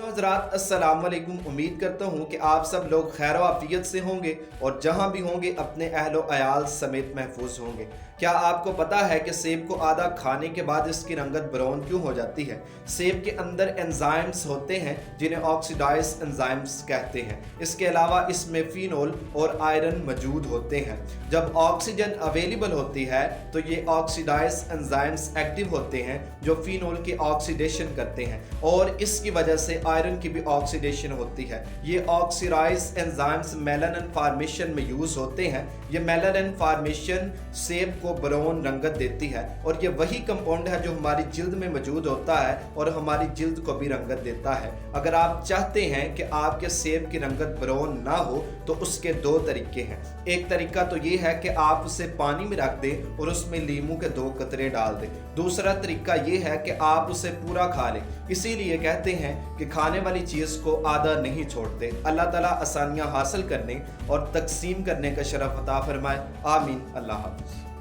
तो हज़रात अस्सलाम वालेकुम। उम्मीद करता हूँ कि आप सब लोग खैर आफियत से होंगे और जहाँ भी होंगे अपने अहलो अयाल समेत महफूज होंगे। क्या आपको पता है कि सेब को आधा खाने के बाद इसकी रंगत ब्राउन क्यों हो जाती है? सेब के अंदर एंजाइम्स होते हैं जिन्हें ऑक्सीडाइज एंजाइम्स कहते हैं। इसके अलावा इसमें फिनोल और आयरन मौजूद होते हैं। जब ऑक्सीजन अवेलेबल होती है तो ये ऑक्सीडाइज एंजाइम्स एक्टिव होते हैं जो फिनोल की ऑक्सीडेशन करते हैं और इसकी वजह से आयरन की भी ऑक्सीडेशन होती है। ये ऑक्सीडाइज एंजाइम्स मेलानिन फॉर्मेशन में यूज होते हैं। ये मेलानिन फॉर्मेशन सेब को ब्राउन रंगत देती है और ये वही कंपाउंड है जो हमारी जिल्द में मौजूद होता है और हमारी जिल्द को भी रंगत देता है। अगर आप चाहते हैं कि आपके सेब की रंगत ब्राउन ना हो तो उसके दो तरीके हैं। एक तरीका तो ये है कि आप उसे पानी में रख दें और उसमें लीमू के 2 कतरे डाल दें। दूसरा तरीका ये है कि आप उसे पूरा खा लें। इसीलिए कहते हैं कि खाने वाली चीज़ को आधा नहीं छोड़ते। अल्लाह ताला आसानियाँ हासिल करने और तकसीम करने का शरफ अता फरमाए। आमीन। अल्लाह हाफ़िज़।